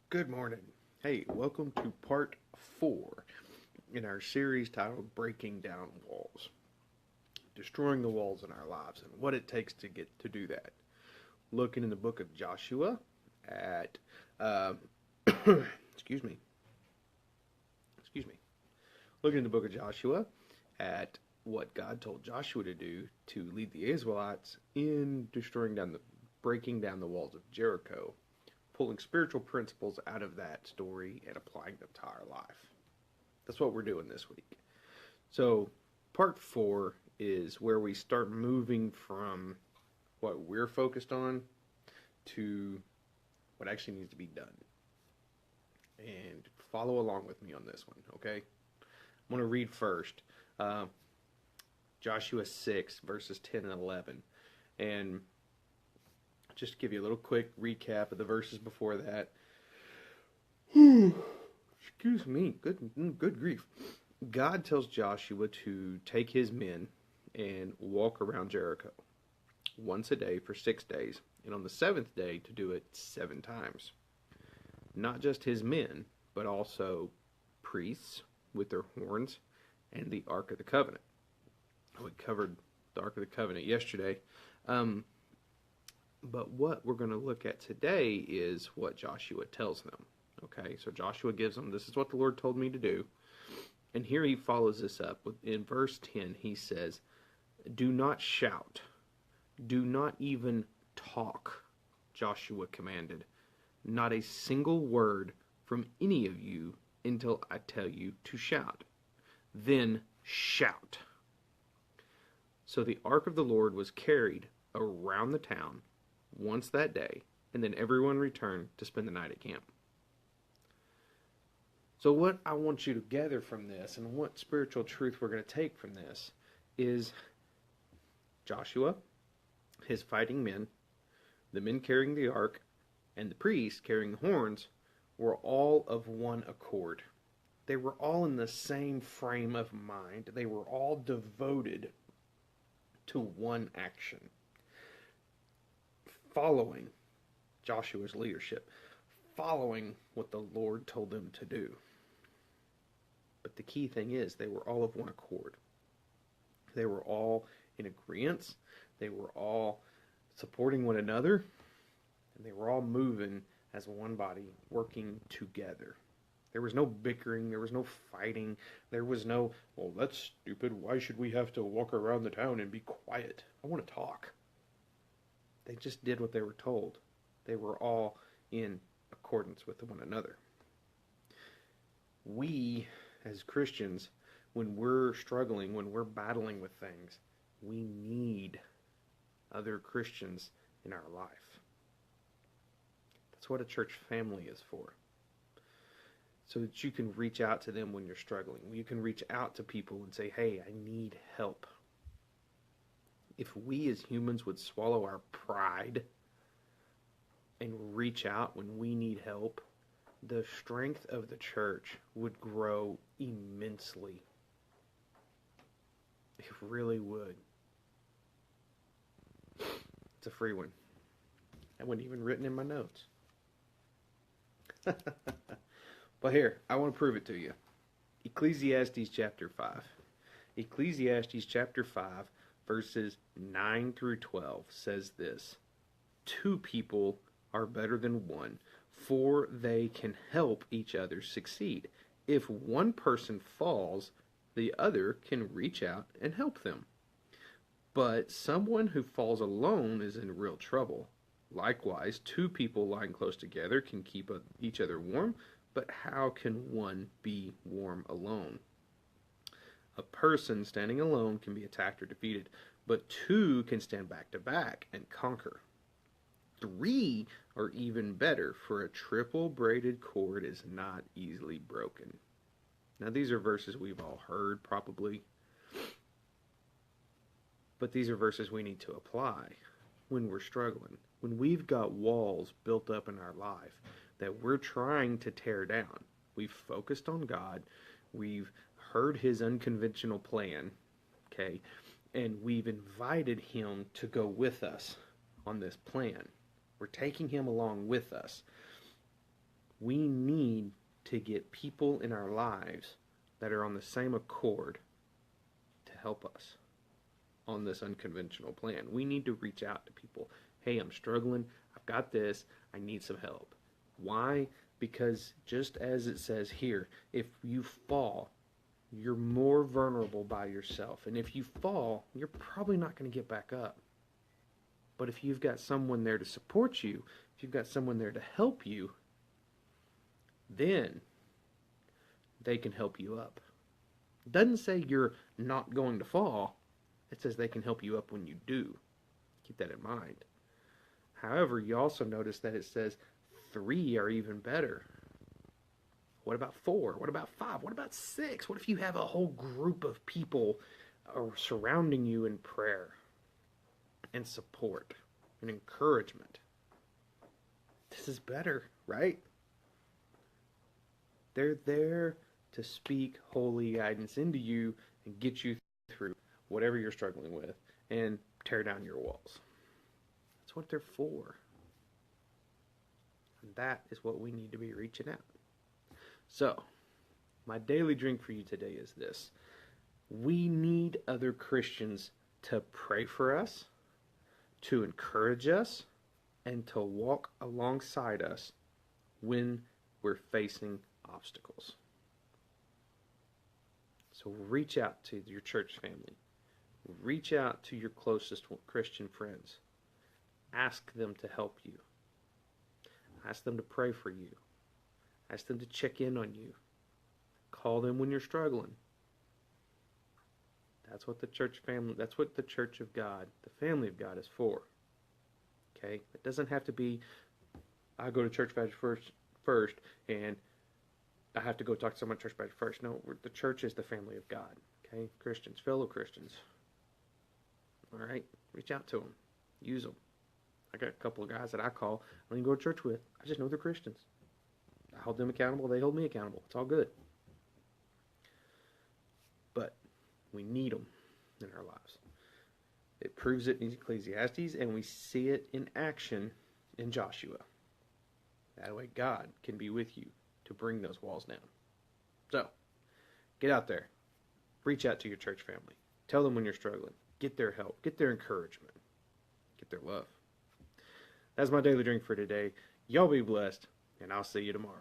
Good morning. Hey, welcome to part 4 in our series titled Breaking Down Walls. Destroying the walls in our lives and what it takes to get to do that. Looking in the book of Joshua at excuse me. Excuse me. Looking in the book of Joshua at what God told Joshua to do to lead the Israelites in breaking down the walls of Jericho, pulling spiritual principles out of that story and applying them to our life. That's what we're doing this week. So, part 4 is where we start moving from what we're focused on to what actually needs to be done. And follow along with me on this one, okay? I'm going to read first Joshua 6, verses 10 and 11. And just to give you a little quick recap of the verses before that. Excuse me, good grief. God tells Joshua to take his men and walk around Jericho once a day for 6 days, and on the 7th day to do it 7 times. Not just his men, but also priests with their horns and the Ark of the Covenant. We covered the Ark of the Covenant yesterday. But what we're going to look at today is what Joshua tells them. Okay, so Joshua gives them, this is what the Lord told me to do. And here he follows this up. In verse 10, he says, do not shout. Do not even talk, Joshua commanded. Not a single word from any of you until I tell you to shout. Then shout. So the ark of the Lord was carried around the town once that day, and then everyone returned to spend the night at camp. So what I want you to gather from this, and what spiritual truth we're going to take from this, is Joshua, his fighting men, the men carrying the ark, and the priests carrying the horns, were all of one accord. They were all in the same frame of mind. They were all devoted to one action, following Joshua's leadership, following what the Lord told them to do. But the key thing is they were all of one accord. They were all in agreement. They were all supporting one another. And they were all moving as one body, working together. There was no bickering. There was no fighting. There was no, well, that's stupid. Why should we have to walk around the town and be quiet? I want to talk. They just did what they were told. They were all in accordance with one another. We, as Christians, when we're struggling, when we're battling with things, we need other Christians in our life. That's what a church family is for. So that you can reach out to them when you're struggling. You can reach out to people and say, hey, I need help. If we as humans would swallow our pride and reach out when we need help, the strength of the church would grow immensely. It really would. It's a free one. That wasn't even written in my notes. But here, I want to prove it to you. Ecclesiastes chapter 5. Ecclesiastes chapter 5, verses 9 through 12 says this: 2 people are better than one, for they can help each other succeed. If one person falls, the other can reach out and help them. But someone who falls alone is in real trouble. Likewise, 2 people lying close together can keep each other warm, but how can one be warm alone? A person standing alone can be attacked or defeated, but 2 can stand back to back and conquer. 3 are even better, for a triple braided cord is not easily broken. Now these are verses we've all heard probably, but these are verses we need to apply when we're struggling. When we've got walls built up in our life that we're trying to tear down, we've focused on God, we've heard his unconventional plan, okay, and we've invited him to go with us on this plan. We're taking him along with us. We need to get people in our lives that are on the same accord to help us on this unconventional plan. We need to reach out to people. Hey, I'm struggling. I've got this. I need some help. Why? Because just as it says here, if you fall, you're more vulnerable by yourself. And if you fall, you're probably not going to get back up. But if you've got someone there to support you, if you've got someone there to help you, then they can help you up. It doesn't say you're not going to fall. It says they can help you up when you do. Keep that in mind. However, you also notice that it says 3 are even better. What about 4? What about 5? What about 6? What if you have a whole group of people surrounding you in prayer and support and encouragement? This is better, right? They're there to speak holy guidance into you and get you through whatever you're struggling with and tear down your walls. That's what they're for. And that is what we need to be reaching out. So, my daily drink for you today is this. We need other Christians to pray for us, to encourage us, and to walk alongside us when we're facing obstacles. So reach out to your church family. Reach out to your closest Christian friends. Ask them to help you. Ask them to pray for you. Ask them to check in on you. Call them when you're struggling. That's what the church family, that's what the church of God, the family of God is for. Okay? It doesn't have to be, I go to church first and I have to go talk to someone at church first. No, the church is the family of God. Okay? Christians, fellow Christians. All right? Reach out to them. Use them. I got a couple of guys that I call, I don't even go to church with. I just know they're Christians. I hold them accountable. They hold me accountable. It's all good. But we need them in our lives. It proves it in Ecclesiastes, and we see it in action in Joshua. That way God can be with you to bring those walls down. So, get out there. Reach out to your church family. Tell them when you're struggling. Get their help. Get their encouragement. Get their love. That's my daily drink for today. Y'all be blessed, and I'll see you tomorrow.